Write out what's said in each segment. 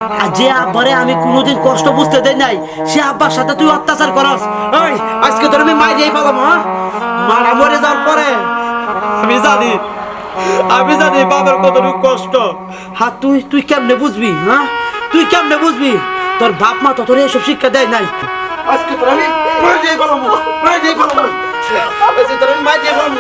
আর যে আব্বারে আমি কোনোদিন কষ্ট বুঝতে দেই নাই সে আব্বার সাথে তুই অত্যাচার করস। ওই আজকে তোর আমি মাই দিয়ে পেলাম। হ্যাঁ, মারা মরে যাওয়ার পরে আমি জানি বাবার কতটুকু কষ্ট। হ্যাঁ, তুই তুই কেমনে বুঝবি? হ্যাঁ, তুই কেমনে বুঝবি? তোর বাপ মা তো তোর এসব শিক্ষা দেয় নাই। আজকে তোর আমি মাই দিয়ে পেলাম, মাই দিয়ে পেলাম, আজকে তোর আমি মাই দিয়ে পেলাম।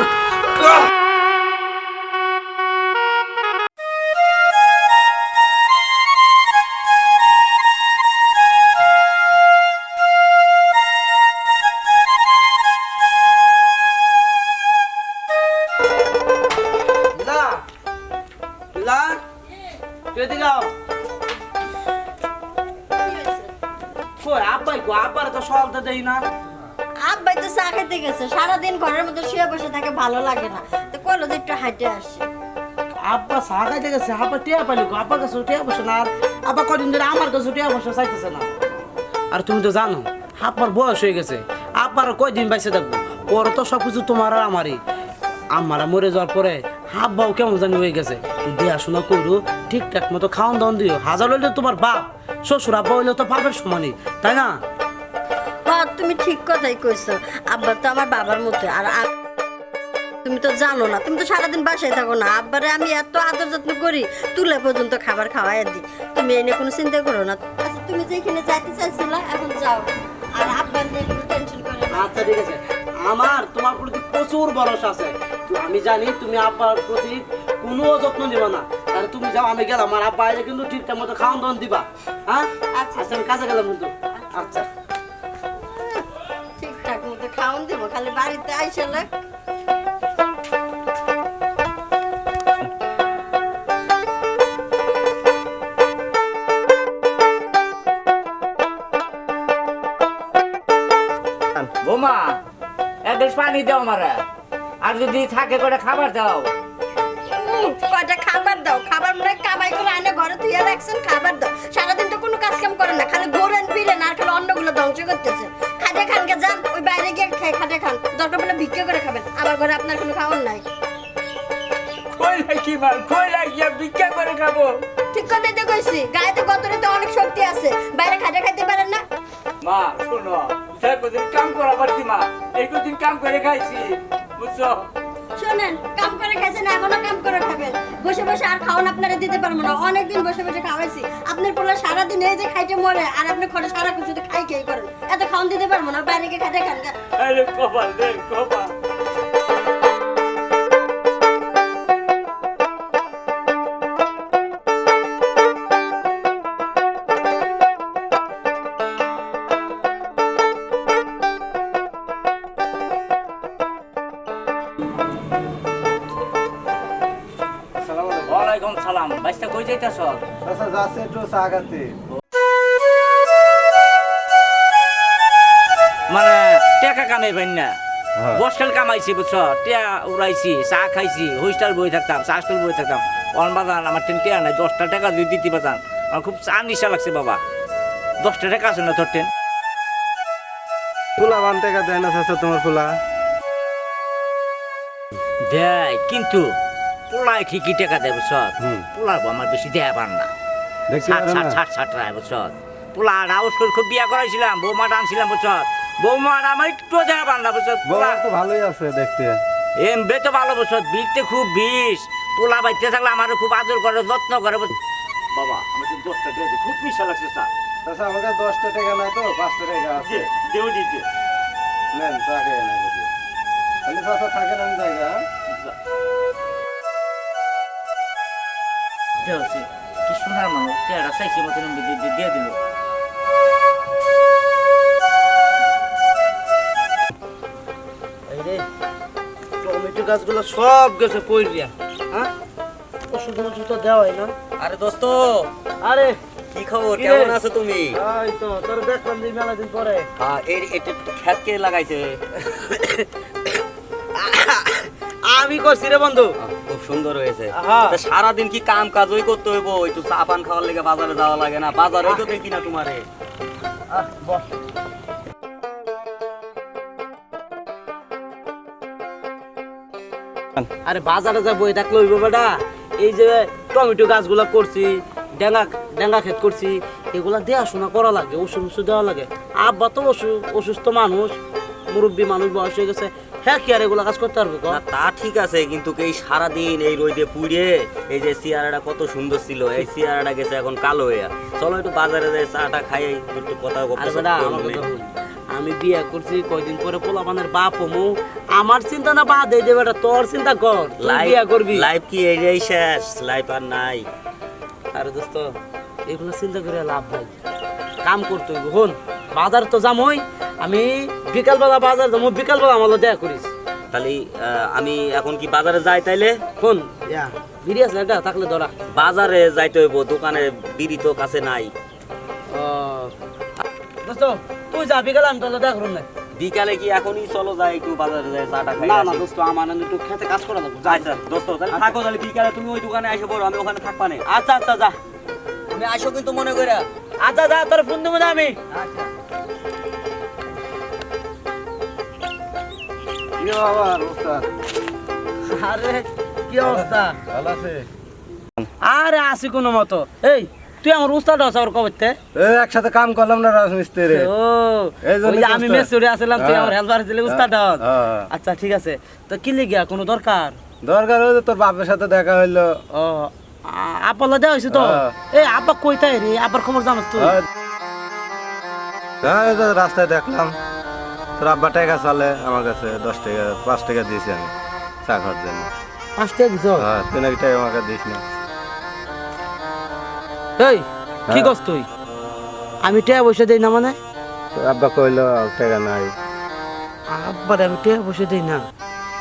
আব্বাই তো চা খেতে গেছে, সারাদিন ঘরের মধ্যে শুয়ে বসে থাকে, ভালো লাগে না, তো কইলো যে একটু হাঁটে আসি। আব্বা চা খাইতে গেছে, আব্বা টিয়া পাইলি, আব্বার কাছে টিয়া বসে না, আর আব্বা কদিন ধরে আমার কাছে টিয়া বসে চাইতেছে না। আর তুমি তো জানো আব্বার বয়স হয়ে গেছে, আব্বার কয়দিন বাইসে থাকবো, ওর তো সবকিছু তোমার আর আমারই। আমারা মরে যাওয়ার পরে আব্বাও কেমন জানি হয়ে গেছে। তুই দেখাশোনা করু, ঠিকঠাক মতো খাওয়ান দাওয়ান দিও। হাজার হইলে তোমার বাপ, শ্বশুর আব্বা হইলে তো বাপের সমানই, তাই না? তুমি ঠিক কথাই কইছো, আব্বা তো আমার বাবার মতো। আর তুমি তো জানো না, তুমি তো সারাদিন বাসায় থাকো না, আব্বারে আমি এত আদর যত্ন করি, তুলে পর্যন্ত খাবার খাওয়াই দিই। তুমি এনে কোনো চিন্তা করো না। আচ্ছা, তুমি যেখানে যাইতে চাইছিলা এখন যাও, আর আব্বা নিয়ে কোনো টেনশন করো না। আচ্ছা ঠিক আছে, আমার তোমার প্রতি প্রচুর ভরসা আছে। আমি জানি তুমি আব্বার প্রতি কোনো যত্ন নিবা না, তাহলে তুমি যাও, আমি গেলাম। আমার আব্বা আইলে কিন্তু ঠিকঠাক মতো খাওয়ান দাওয়ান দিবা। হ্যাঁ আচ্ছা, আমি কাজে গেলাম কিন্তু। আচ্ছা, ঠিকঠাক মতো খাওয়ান দিব, খালি বাড়িতে আইসা লাগ। বোমা এক গ্লাস পানি দাও আমারে, আর যদি থাকে করে খাবার দাও। কয়টা খাবার দাও? খাবার মনে হয় কামাই করে আনে ঘরে তুইয়া রাখছেন, খাবার দাও। সারাদিন তো কোনো কাজ কাম করেন না, খালি ঘোরেন ফিরেন আর খালি অন্নগুলো ধ্বংস করতেছে। খাটে খানকে যান, ওই বাইরে গিয়ে খাটে খান, দরকার পড়লে ভিক্ষা করে খাবেন। আমার ঘরে আপনার কোনো খাওয়ার নাই। কইলা কি মাল, কইলা গিয়া ভিক্ষা করে খাবো? ঠিক কথাই তো কইছি, গায়ে তো গতরে তো অনেক শক্তি আছে, বাইরে খাটে খাইতে পারেন না। মা শোনো, কদিন কাম করা পারছি মা, এই কদিন কাম করে খাইছি, বুঝছো? শোনেন, কাম করে খাইছেন, এখনো কাম করে খাবেন। বসে বসে আর খাওয়ান আপনারা দিতে পারবো না, অনেকদিন বসে বসে খাওয়াইছি। আপনার পোলা সারাদিন এই যে খাইতে মরে, আর আপনি ঘরে সারা কিছু খাই খেয়ে করেন, এত খাওয়ান দিতে পারবো না। বাইরে গিয়ে খাটে খান। আরে কপাল রে কপাল। ওয়ালাইকুম সালাম। বাইস্তা কই যাইতাছ? আচ্ছা যাচ্ছে একটু চা খাতে। মানে টাকা কামাই পাই না, বসকাল কামাইছি বুঝছো, টিয়া উড়াইছি, চা খাইছি, হোস্টেল বই থাকতাম, চা হোস্টেল বই থাকতাম। অন বাজান আমার টেন টিয়া নাই, 10টা টাকা যদি দিতে পারতাম, আমার খুব চা নিশা লাগছে বাবা। 10টা টাকা আছে না তোর টেন? ফুলা বান টাকা দেয় না চাচা তোমার ফুলা? দেয়, কিন্তু পোলায় ঠিকই টাকা দেয় বুঝছ। পোলার আমার বেশি দেয়া পার না, ছাট রায় বুঝছ। পোলা রাউস করে খুব বিয়া করাইছিলাম, বৌমাটা আনছিলাম বুঝছ, বৌমাটা আমার একটু দেয়া পার না বুঝছ। পোলা তো ভালোই আছে দেখতে, এমবে তো ভালো বুঝছ, বিকতে খুব বিষ। পোলা বাইতে থাকলে আমারও খুব আদর করে, যত্ন করে। বাবা আমার 10টা টাকা খুব মিশা লাগছে স্যার। চাচা আমার কাছে 10টা টাকা নাই তো, 5টা টাকা আছে। দেও দিতে নেন চা খেয়ে নেন যদি তাহলে চাচা থাকেন, আমি জায়গা। কি শোনার মানুষ, টেয়ারা চাইছি মতন দিয়ে দিল। টমেটো গাছগুলো সব গেছে পইরিয়া। হ্যাঁ, ওষুধ ওষুধ তো দেওয়াই না। আরে দোস্ত, আরে কি খবর, কেমন আছো তুমি? এই তো তোর দেখলাম যে মেলা দিন পরে। এটা খেত কে লাগাইছে? আমি করছি রে বন্ধু। খুব সুন্দর হয়েছে। হ্যাঁ। তা সারাদিন কি কাম কাজই করতে হইব? একটু চা পান খাওয়ার লেগে বাজারে যাওয়া লাগে না? বাজারে তো দেখি না তোমারে। বস। আরে বাজারে যা বই থাকলে হইব বেটা, এই যে টমেটো গাছগুলা করছি, ডেঙ্গা ডেঙ্গা ক্ষেত করছি, এগুলা দেখাশোনা করা লাগে, ওষুধ ওষুধ দেওয়া লাগে। আব্বা তো অসুস্থ মানুষ, মুরব্বী মানুষ, বয়স হয়ে গেছে, হ্যাঁ কি আর এগুলা কাজ করতে পারবে? না তা ঠিক আছে, কিন্তু এই সারাদিন এই রোদে পুড়ে এই যে চেয়ারাটা কত সুন্দর ছিল, এই চেয়ারাটা গেছে এখন কালো হয়ে। চলো একটু বাজারে যাই, চাটা খাই, একটু কথা আমি বিয়ে করছি কয়দিন পরে পোলাপানের বাপ হমু, আমার চিন্তা না বাদ এই যে বেটা, তোর চিন্তা কর, তুই বিয়ে করবি। লাইফ কি এই শেষ, লাইফ আর নাই। আরে দোস্ত এগুলো চিন্তা করে লাভ নাই, কাম করতে হইব। হন বাজার তো যামই, আমি বিকালবেলা বাজার যাবো, বিকালবেলা আমার দেখা করিস। তাহলে আমি এখন কি বাজারে যাই? তাইলে হন বিড়ি আছে একটা থাকলে ধরা, বাজারে যাইতে হইব, দোকানে বিড়ি তো কাছে নাই। দোস্ত তুই যা, বিকালে আমি তাহলে দেখা করুন না। বিকালে কি এখনই চলো যাই, একটু বাজারে যাই, চাটা খাই। না না দোস্ত, আমার একটু খেতে কাজ করা লাগবে। আচ্ছা দোস্ত, তাহলে থাকো, তাহলে বিকালে তুমি ওই দোকানে এসে পড়ো, আমি ওখানে থাকবা না। আচ্ছা আচ্ছা যা, তুমি আসো কিন্তু মনে করে। আচ্ছা যা, তোর ফোন দেবো না আমি। আচ্ছা কি আবার ওস্তাদ? আরে কি অবস্থা? ভালো আছে? আরে আসি কোনো মতো। এই তুই আমার উস্তাদ আছে আর কবে? এই একসাথে কাম করলাম না রাজমিস্ত্রি। ও এই জন্য ওই যে আমি উস্তাদ। মেসুরে আসলাম, তুই আমার হেল্পার ছিলি, উস্তাদ। হ্যাঁ। আচ্ছা ঠিক আছে, তো কি লিগিয়া কোনো দরকার? দরকার হইলে তোর বাপের সাথে দেখা হইলো। ও আপালা দেওয়া হয়েছে তো? হ্যাঁ। এই আপা কইতাই রে, আবার খবর জানাস তুই? হ্যাঁ, এই তো রাস্তায় দেখলাম তোর আব্বা টাকা চলে আমার কাছে, 10 টাকা 5 টাকা দিয়েছি আমি চা খাওয়ার জন্য। 5 টাকা দিছ? হ্যাঁ, তুই নাকি টাকা আমাকে দিস না। এই কি হ্যাঁ। করছ তুই? আমি টাকা পয়সা দেই না মানে? তোর আব্বা কইলো টাকা নাই। আব্বার আমি টাকা পয়সা দেই না?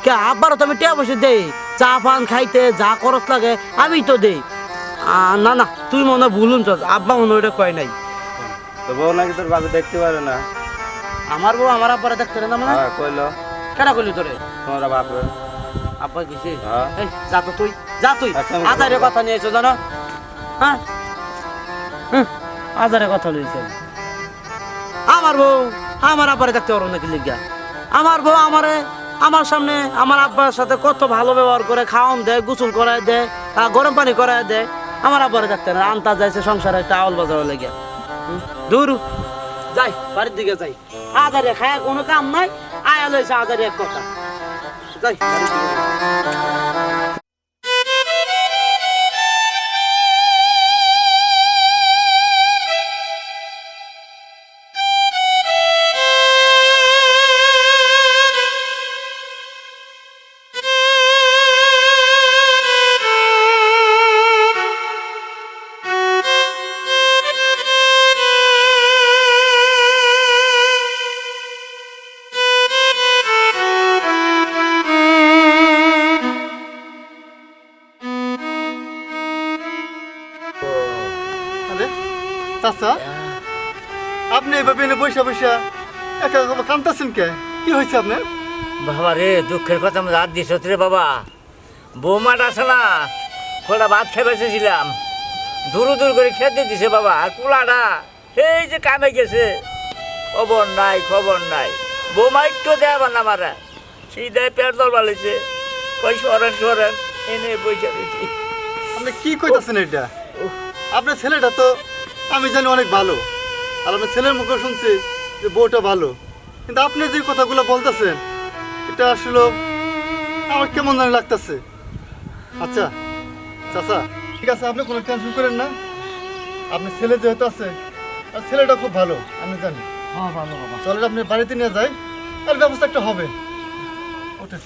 কে আব্বারও তো আমি টাকা পয়সা দেই, চা পান খাইতে যা খরচ লাগে আমি তো দেই। না না, তুই মনে হয় ভুলুন, আব্বা মনে হয় ওটা কয় নাই। তো বউ নাকি তোর বাপে দেখতে পারে না? আমার বউ আমার আব্বারে দেখতে না মানে? হ্যাঁ, কইলো। কেডা কইলি তোরে? তোমার বাপরে। আব্বা গেছে? হ্যাঁ। এই যা তো তুই, যা তুই। আচ্ছা, আমি আজারে যাবো। কথা নিয়েছো জানো? হ্যাঁ আজারে কথা লইছে। আমার বউ আমার আব্বারে দেখতে পারো নাকি লিগা? আমার বউ আমারে আমার সামনে আমার আব্বার সাথে কত ভালো ব্যবহার করে, খাওয়ান দেয়, গোসল করায় দেয়, গরম পানি করায় দেয়। আমার আব্বারে দেখতে না, আনতা যাইছে সংসারে একটা আউল বাজার লেগে। দূর যাই, বাড়ির দিকে যাই। আজারে খায় কোনো কাম নাই, আয়া লইছে আজারে এক কথা। যাই বাড়ির দিকে যাই। চাচা, আপনি এভাবে এনে বৈশা বৈশা একা একা কান্তাছেন কে? কি হয়েছে আপনার? বাবা রে, দুঃখের কথা আমি রাত দিস রে বাবা। বৌমাটা আছে না, খোলা ভাত খেয়ে বেঁচেছিলাম, দূর দূর করে খেতে দিছে বাবা। আর পোলাটা এই যে কামে গেছে, খবর নাই খবর নাই। বৌমা একটু দেয় না মারা, সেই দেয় পেট দল বাড়িছে, কই সরেন সরেন, এনে বসে রয়েছি। আপনি কি কইতাছেন এটা? আপনার ছেলেটা তো আমি জানি অনেক ভালো, আর আপনার ছেলের মুখে শুনছি যে বউটা ভালো, কিন্তু আপনি যে কথাগুলো বলতেছেন এটা আসলে আমার কেমন জানি লাগতেছে। আচ্ছা চাচা, ঠিক আছে, আপনি কোনো টেনশন করেন না। আপনার ছেলে যেহেতু আছে, আর ছেলেটা খুব ভালো আমি জানি। হ্যাঁ ভালো বাবা। চলেন আপনি বাড়িতে নিয়ে যাই, আর ব্যবস্থা একটা হবে। ওঠে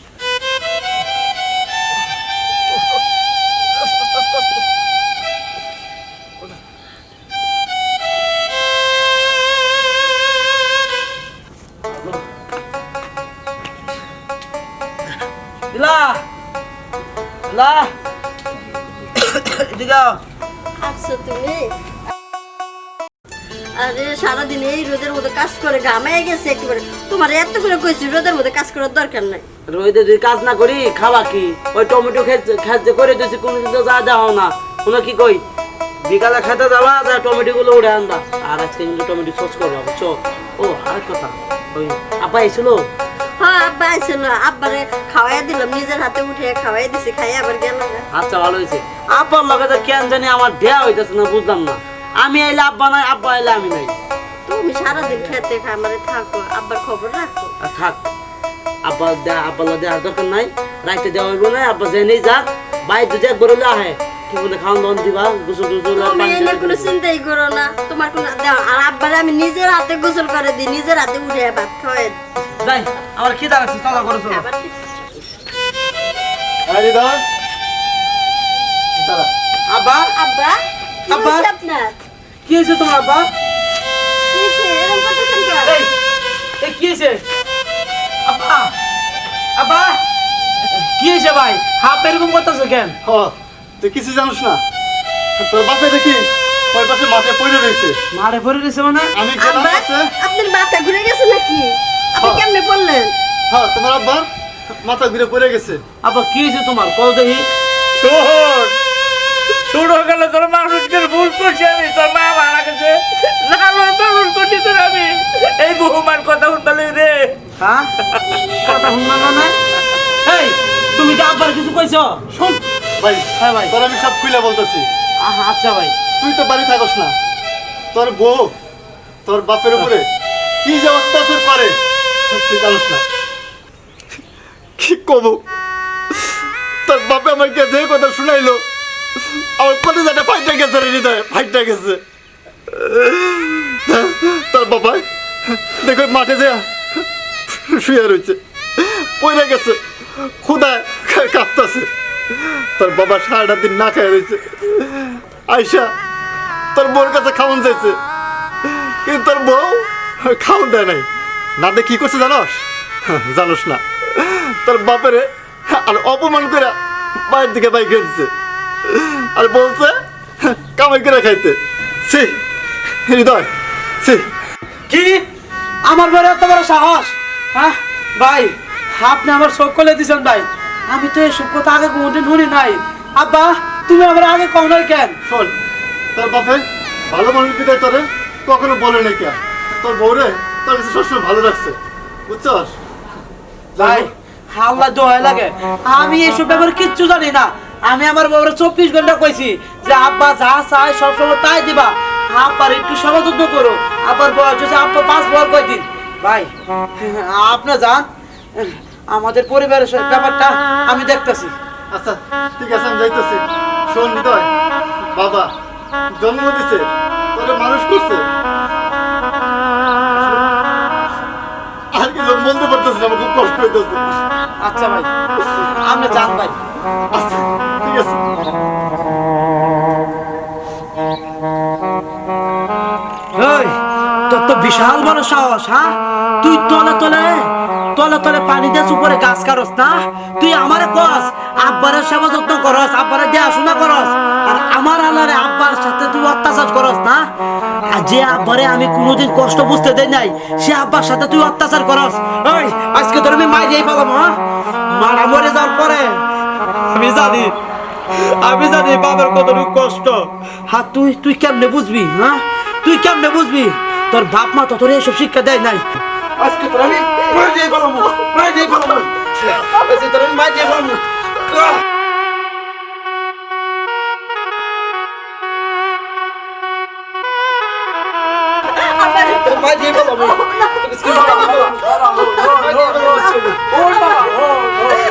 দিলা দিলা এদিকে আও। আচ্ছা তুমি আরে সারাদিন এই রোদের মধ্যে কাজ করে ঘামাই গেছে একেবারে। তোমার এত করে কইছি রোদের মধ্যে কাজ করার দরকার নাই। রোদে যদি কাজ না করি খাওয়া কি? ওই টমেটো খেতে করে দিয়েছি, কোনোদিন তো যা দেওয়া না। কোনো কি কই বিকালে খেতে যাবা, যা টমেটো গুলো উড়ে আনবা। আর আজকে কিন্তু টমেটো সস করবো, বুঝছো? ও আরেক কথা, ওই আপা এসেছিল, হ্যাঁ আব্বা আইছিল, আব্বারে খাওয়াই দিলাম, নিজের হাতে উঠে খাওয়াই দিছি, খাই আবার গেল না। আচ্ছা ভালো হয়েছে। আব্বার লগে তো কেন জানি আমার দেয়া হইতেছে না, বুঝলাম না। আমি আইলে আব্বা নাই, আব্বা আইলে আমি নাই। তুমি সারাদিন খেতে খামারে থাকো, আব্বার খবর রাখো। আর থাক, আব্বা দেওয়ার দরকার নাই, রাইতে দেওয়া হইব না। আব্বা জেনেই যাক, বাইরে যদি একবার হলে আহে ঠিক মতো খাওয়ান দাওয়ান দিবা, গোসল টোসল আর তুমি পানি এনে টানি কোনো দিবা। চিন্তাই করো না, তোমার কোনো দেও। আর আব্বারে আমি নিজের হাতে গোসল করে দিই, নিজের হাতে উঠে ভাত খাওয়াই দিই। যাই, আমার খিদা লাগছে, চলা করো চলো। আবার কি- আরে দাঁড়া দাঁড়া। আব্বা, আব্বা কি আব্বা? হয়েছে আপনার? কি হয়েছে তোমার আব্বা? কি হয়েছে? এরকম করতেছেন কেন? এই কি হয়েছে আব্বা? আব্বা কি হয়েছে ভাই? হাফ এরকম করতেছো কেন? হ, তুই কিছু জানিস না? তোর বাপে দেখি ওই পাশে মাঠে পড়ে রয়েছে। মারে ভরে দিছে মানে? আমি গেলাম আব্বা, কাছে। আপনার মাথা ঘুরে গেছে নাকি? আপনি হ্যাঁ। কেমনে পড়লেন? হ্যাঁ, তোমার আব্বার মাথা ঘুরে পড়ে গেছে। আব্বা কি হয়েছে তোমার? কল দেখি। শোন, শুরু হয়ে গেল তোর মানুষদের ভুল করছি আমি, তোর মা মারা গেছে, লালন পালন করছি তোর আমি, এই বহুমান কথা উঠলে রে। হ্যাঁ কথা শুনলাম না। এই তুমি কি আব্বার কিছু কইছো? শোন ভাই, হ্যাঁ ভাই। তোর আমি সব খুলে বলতেছি। আচ্ছা ভাই। তুই তো বাড়ি থাকস না, তোর বউ তোর বাপের উপরে কি যে অত্যাচার করে তুই জানিস না। কি কব, তোর বাপে আমাকে যে কথা শুনাইলো, আমার কলেজাটা ফাইটা গেছে রে, হৃদয় ফাইটা গেছে। তোর বাবা দেখো মাঠে যা শুয়ে রয়েছে, পড়ে গেছে, ক্ষুদায় কাঁপতেছে। তোর বাবা সারাটা দিন না খেয়ে রয়েছে। আয়সা তোর বউর কাছে খাওয়ান চাইছে, কিন্তু তোর বউ খাওয়ান দেয় নাই। না দে কি করছে জানোস? জানোস না, তোর বাপেরে আর অপমান করে বাইরের দিকে বাইক দিচ্ছে, আর বলছে কামাই করে খাইতে। সে হৃদয় সে কি আমার বড় এত বড় সাহস? হ্যাঁ ভাই, আপনি আমার চোখ খুলে দিয়েছেন ভাই। আমি তো এসব কথা আগে কোনোদিন শুনি নাই। আব্বা তুমি আমার আগে কও নাই কেন? শোন, তোর বাপে ভালো মানুষ বিদায় তোরে কখনো বলে নাই কেন। তোর বউরে তোর কাছে সবসময় ভালো রাখছে, বুঝছস? ভাই আল্লাহ দোহাই লাগে, আমি এসব ব্যাপারে কিচ্ছু জানি না। আমি আমার বউরে 24 ঘন্টা কইছি যে আব্বা যা চায় সবসময় তাই দিবা, আব্বার একটু সমাযোগ্য করো। আব্বার বয়স হচ্ছে আব্বা 5 বছর কয়দিন। ভাই আপনি যান, আমাদের পরিবারের ব্যাপারটা আমি দেখতেছি। আচ্ছা ঠিক আছে, আমি যাইতেছি। শোন হৃদয়, বাবা জন্ম দিছে, তোরে মানুষ করছে, আর কিছু বলতে পারতেছি না, আমার খুব কষ্ট হইতেছে। আচ্ছা ভাই, আপনি যান ভাই। আচ্ছা ঠিক আছে। ওই তোর তো বিশাল বড় সাহস, হ্যাঁ? তুই তলে তলে তলে তলে পানি দিয়ে উপরে গাছ কাটস না? তুই আমারে কস আব্বারের সেবা যত্ন করস, আব্বারে দেখাশোনা করস, আর আমার আলারে আব্বার সাথে তুই অত্যাচার করস না? আর যে আব্বারে আমি কোনোদিন কষ্ট বুঝতে দেই নাই, সে আব্বার সাথে তুই অত্যাচার করস। ওই আজকে তোর আমি মাই দিয়েই পালাম, হ্যাঁ? মারা মরে যাওয়ার পরে আমি জানি বাবার কতটুকু কষ্ট। হ্যাঁ তুই কেমনে বুঝবি? হ্যাঁ তুই কেমনে বুঝবি? তোর বাপ মা তো তোর এসব শিক্ষা দেয় নাই। আজকে তোর আমি মাই দিয়ে পালাম, মাই দিয়ে পালাম, আজকে তোর আমি মাই দিয়ে পালাম। মাই দিয়ে পালাম,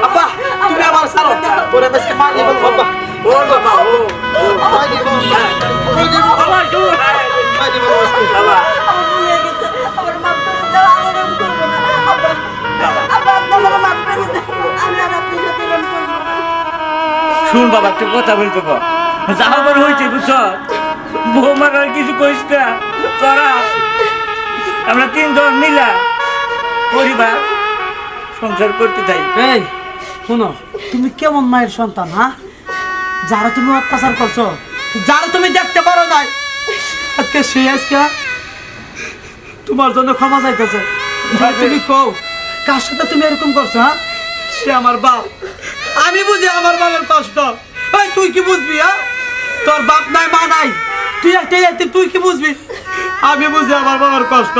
আব্বা তুমি আমার সারো, তোর আজকে মাই দিয়ে পালাম। আব্বা ও বাবা, ও মাই দিয়ে পালাম, মাই দিয়ে পালাম, বাবা, শুন। মাই দিয়ে পালাম আজকে। বাবা, আমার ভুলে গেছে, আমার মাফ করে দাও, আমি এরকম করবো না। আব্বা, আব্বা, আপনি আমাকে মাফ করে দাও, আমি আর আপনার সাথে এরকম করবো না। শুন বাবা, একটু কথা বলতে কর, যা আবার হয়েছে বুঝছ, বৌমার আর কিছু কইস না। তোরা আমরা 3 জন মিলা পরিবার সংসার করতে চাই। এই শোনো, তুমি কেমন মায়ের সন্তান? হ্যাঁ, যারা তুমি অত্যাচার করছো, যারা তুমি দেখতে পারো নাই, আজকে সে আজকে তোমার জন্য ক্ষমা চাইতেছে। ভাই তুমি কও কার সাথে তুমি এরকম করছো? হ্যাঁ, সে আমার বাপ, আমি বুঝি আমার বাবার কষ্ট। এই তুই কি বুঝবি? হ্যাঁ, তোর বাপ নাই মা নাই, তুই একটাই তুই কি বুঝবি? আমি বুঝি আমার বাবার কষ্ট।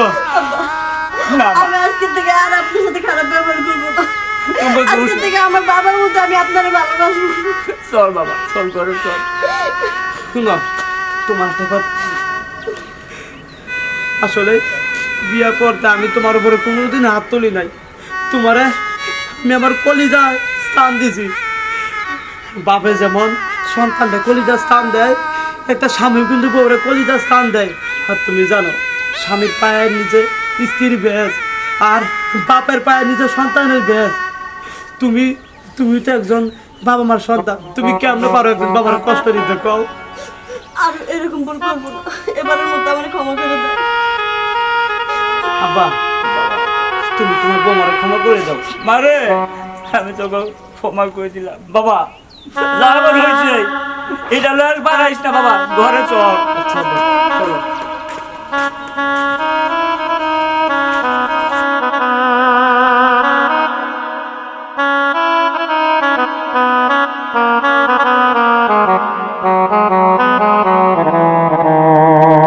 না মা। আমি আজকে থেকে আর আপনার সাথে খারাপ ব্যবহার করবো না তোমার দোষ আজকে থেকে আমার বাবার মতো আমি আপনার ভালোবাসবো চল বাবা চল করে চল। শুনো তোমার একটা কথা, আসলে বিয়া করতে আমি তোমার উপরে কোনোদিন হাত তুলি নাই। তোমারে আমি আমার কলিজায় স্থান দিছি। বাপে যেমন সন্তানটা কলিজা স্থান দেয়, একটা স্বামী কিন্তু বউরে কলিজা স্থান দেয়। আর তুমি জানো স্বামীর পায়ের নিচে স্ত্রীর বেশ, আর বাপের পায়ের নিচে সন্তানের বেশ। তুমি তুমি তো একজন বাবা মার সন্তান, তুমি কেমন পারো একজন বাবার কষ্ট দিতে কও? আর এরকম ভুল করবো না, এবারের মতো আমার ক্ষমা করে দাও। আব্বা তুমি তোমার বৌমারে ক্ষমা করে দাও। মারে আমি তোকে ক্ষমা করে দিলাম বাবা, যা আবার হয়েছে এটা লয় আর বাড়াইস না বাবা, ঘরে চল। আচ্ছা আব্বা, চলো।